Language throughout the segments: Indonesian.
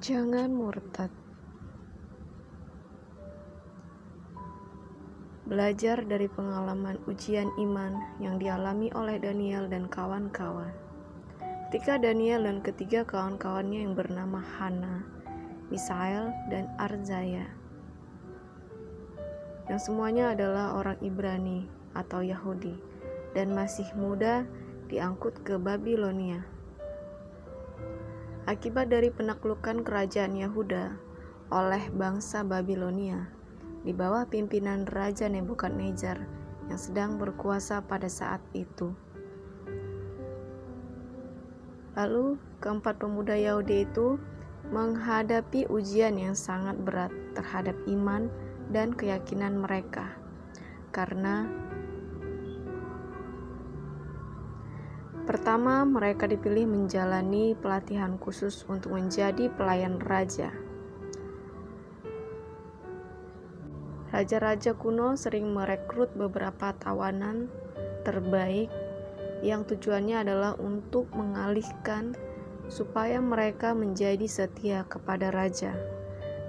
Jangan murtad. Belajar dari pengalaman ujian iman yang dialami oleh Daniel dan kawan-kawan. Ketika Daniel dan ketiga kawan-kawannya yang bernama Hana, Misael, dan Arzaya, yang semuanya adalah orang Ibrani atau Yahudi dan masih muda, diangkut ke Babilonia. Akibat dari penaklukan kerajaan Yehuda oleh bangsa Babilonia di bawah pimpinan Raja Nebukadnezar yang sedang berkuasa pada saat itu. Lalu keempat pemuda Yahudi itu menghadapi ujian yang sangat berat terhadap iman dan keyakinan mereka, karena pertama, mereka dipilih menjalani pelatihan khusus untuk menjadi pelayan raja. Raja-raja kuno sering merekrut beberapa tawanan terbaik yang tujuannya adalah untuk mengalihkan supaya mereka menjadi setia kepada raja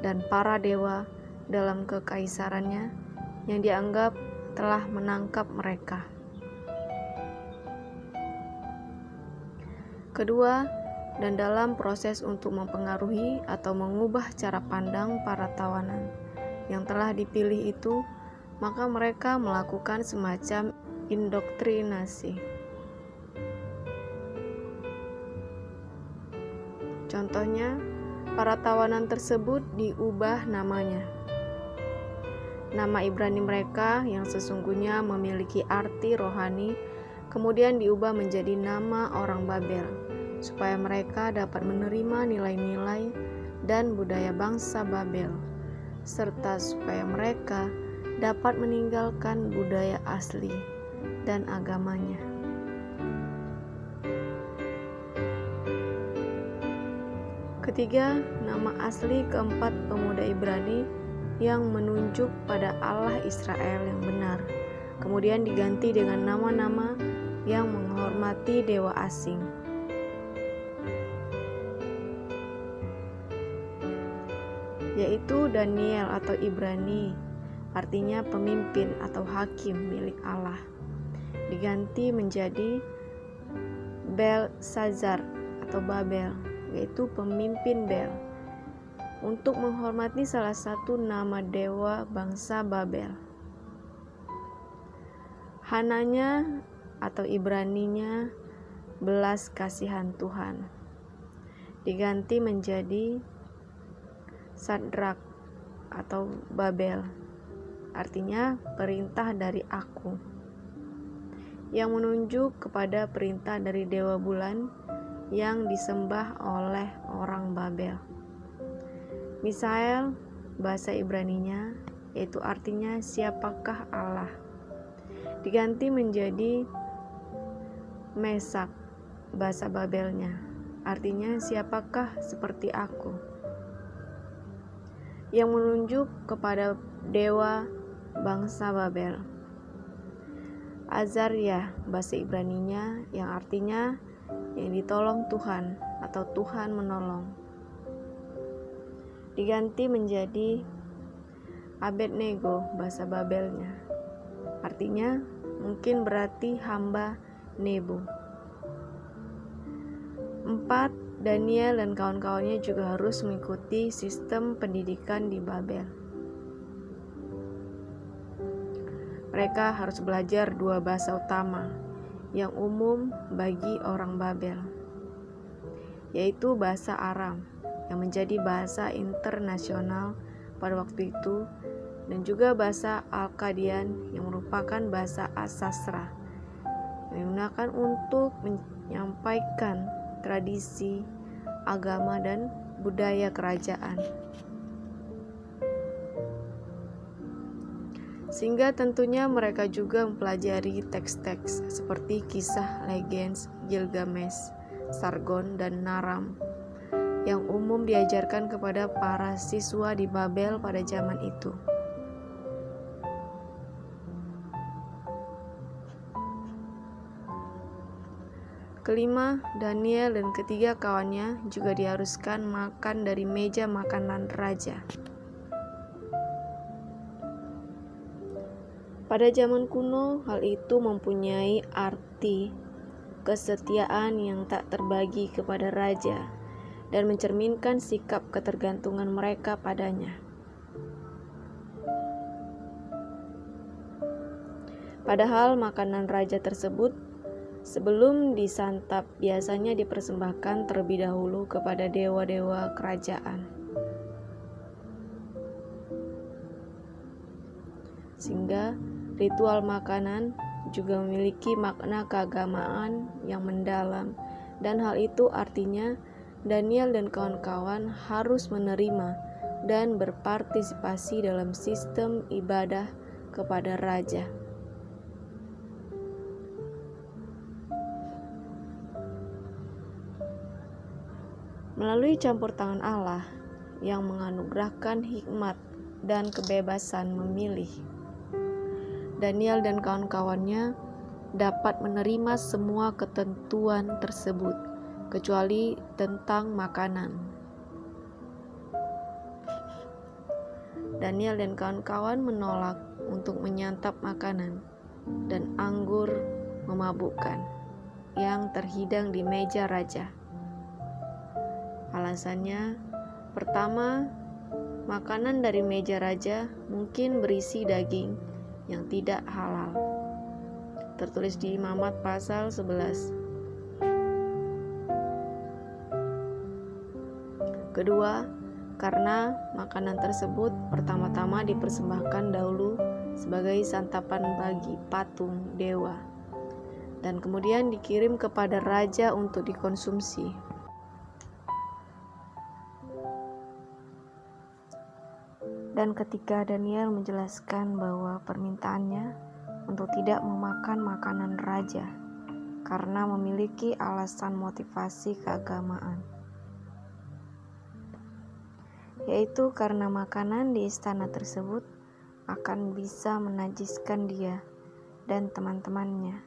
dan para dewa dalam kekaisarannya yang dianggap telah menangkap mereka. Kedua, dan dalam proses untuk mempengaruhi atau mengubah cara pandang para tawanan yang telah dipilih itu, maka mereka melakukan semacam indoktrinasi. Contohnya, para tawanan tersebut diubah namanya. Nama Ibrani mereka yang sesungguhnya memiliki arti rohani kemudian diubah menjadi nama orang Babel, supaya mereka dapat menerima nilai-nilai dan budaya bangsa Babel, serta supaya mereka dapat meninggalkan budaya asli dan agamanya. Ketiga, nama asli keempat pemuda Ibrani yang menunjuk pada Allah Israel yang benar, kemudian diganti dengan nama-nama yang menghormati dewa asing. Yaitu Daniel atau Ibrani, artinya pemimpin atau hakim milik Allah, diganti menjadi Belsazar atau Babel, yaitu pemimpin Bel, untuk menghormati salah satu nama dewa bangsa Babel. Hananya atau Ibraninya belas kasihan Tuhan, diganti menjadi Sadrak atau Babel, artinya perintah dari aku, yang menunjuk kepada perintah dari dewa bulan yang disembah oleh orang Babel. Misael, bahasa Ibraninya, yaitu artinya siapakah Allah, diganti menjadi Mesak, bahasa Babelnya, artinya siapakah seperti aku, yang menunjuk kepada dewa bangsa Babel. Azariah, bahasa Ibraninya, yang artinya yang ditolong Tuhan atau Tuhan menolong, diganti menjadi Abednego bahasa Babelnya. Artinya mungkin berarti hamba Nebo. 4. Daniel dan kawan-kawannya juga harus mengikuti sistem pendidikan di Babel. Mereka harus belajar 2 bahasa utama yang umum bagi orang Babel, yaitu bahasa Aram yang menjadi bahasa internasional pada waktu itu, dan juga bahasa Akkadian yang merupakan bahasa sastra yang digunakan untuk menyampaikan tradisi, agama, dan budaya kerajaan. Sehingga tentunya mereka juga mempelajari teks-teks seperti kisah legends Gilgamesh, Sargon, dan Naram yang umum diajarkan kepada para siswa di Babel pada zaman itu. Kelima, Daniel dan ketiga kawannya juga diharuskan makan dari meja makanan raja. Pada zaman kuno, hal itu mempunyai arti kesetiaan yang tak terbagi kepada raja dan mencerminkan sikap ketergantungan mereka padanya. Padahal makanan raja tersebut sebelum disantap biasanya dipersembahkan terlebih dahulu kepada dewa-dewa kerajaan. Sehingga ritual makanan juga memiliki makna keagamaan yang mendalam, dan hal itu artinya Daniel dan kawan-kawan harus menerima dan berpartisipasi dalam sistem ibadah kepada raja. Melalui campur tangan Allah yang menganugerahkan hikmat dan kebebasan memilih, Daniel dan kawan-kawannya dapat menerima semua ketentuan tersebut, kecuali tentang makanan. Daniel dan kawan-kawan menolak untuk menyantap makanan dan anggur memabukkan yang terhidang di meja raja. Alasannya, pertama, makanan dari meja raja mungkin berisi daging yang tidak halal. Tertulis di Imamat pasal 11. Kedua, karena makanan tersebut pertama-tama dipersembahkan dahulu sebagai santapan bagi patung dewa, dan kemudian dikirim kepada raja untuk dikonsumsi. Dan ketika Daniel menjelaskan bahwa permintaannya untuk tidak memakan makanan raja karena memiliki alasan motivasi keagamaan, yaitu karena makanan di istana tersebut akan bisa menajiskan dia dan teman-temannya.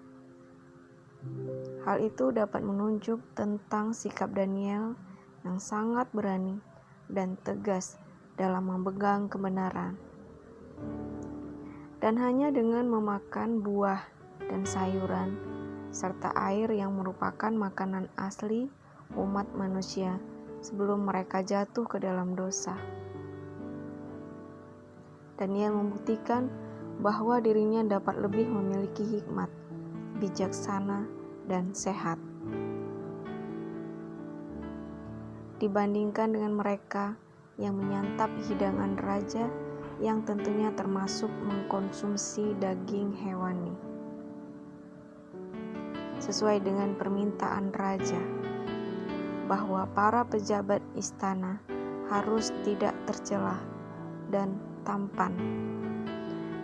Hal itu dapat menunjuk tentang sikap Daniel yang sangat berani dan tegas dalam memegang kebenaran. Dan hanya dengan memakan buah dan sayuran serta air yang merupakan makanan asli umat manusia sebelum mereka jatuh ke dalam dosa, Daniel membuktikan bahwa dirinya dapat lebih memiliki hikmat, bijaksana, dan sehat dibandingkan dengan mereka yang menyantap hidangan raja, yang tentunya termasuk mengkonsumsi daging hewani. Sesuai dengan permintaan raja, bahwa para pejabat istana harus tidak tercela dan tampan,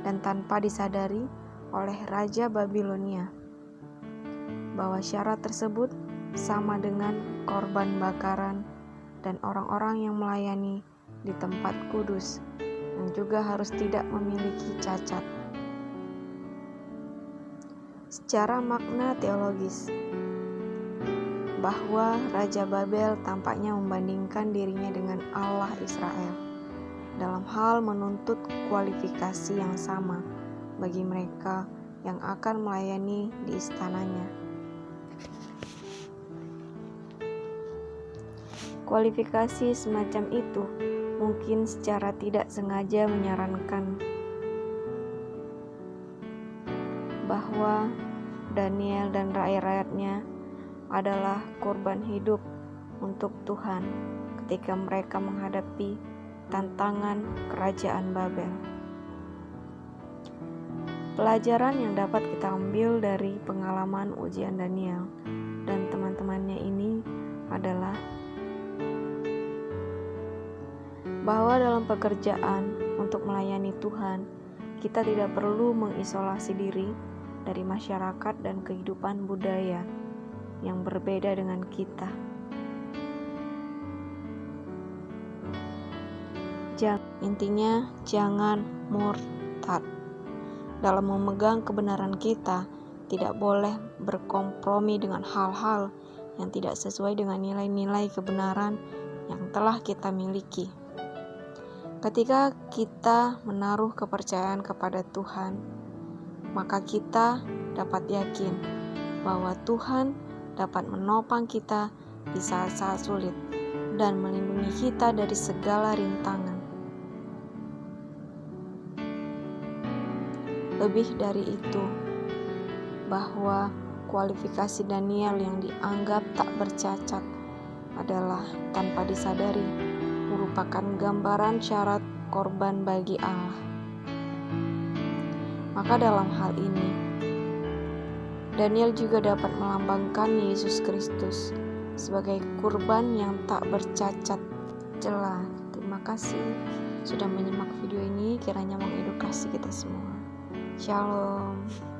dan tanpa disadari oleh Raja Babilonia, bahwa syarat tersebut sama dengan korban bakaran dan orang-orang yang melayani di tempat kudus yang juga harus tidak memiliki cacat. Secara makna teologis, bahwa Raja Babel tampaknya membandingkan dirinya dengan Allah Israel, dalam hal menuntut kualifikasi yang sama bagi mereka yang akan melayani di istananya. Kualifikasi semacam itu mungkin secara tidak sengaja menyarankan bahwa Daniel dan rakyat-rakyatnya adalah korban hidup untuk Tuhan ketika mereka menghadapi tantangan kerajaan Babel. Pelajaran yang dapat kita ambil dari pengalaman ujian Daniel dan teman-temannya ini adalah bahwa dalam pekerjaan untuk melayani Tuhan, kita tidak perlu mengisolasi diri dari masyarakat dan kehidupan budaya yang berbeda dengan kita. Intinya, jangan murtad. Dalam memegang kebenaran kita, tidak boleh berkompromi dengan hal-hal yang tidak sesuai dengan nilai-nilai kebenaran yang telah kita miliki. Ketika kita menaruh kepercayaan kepada Tuhan, maka kita dapat yakin bahwa Tuhan dapat menopang kita di saat-saat sulit dan melindungi kita dari segala rintangan. Lebih dari itu, bahwa kualifikasi Daniel yang dianggap tak bercacat adalah tanpa disadari merupakan gambaran syarat korban bagi Allah. Maka dalam hal ini, Daniel juga dapat melambangkan Yesus Kristus sebagai kurban yang tak bercacat celah. Terima kasih sudah menyimak video ini, kiranya mengedukasi kita semua. Shalom.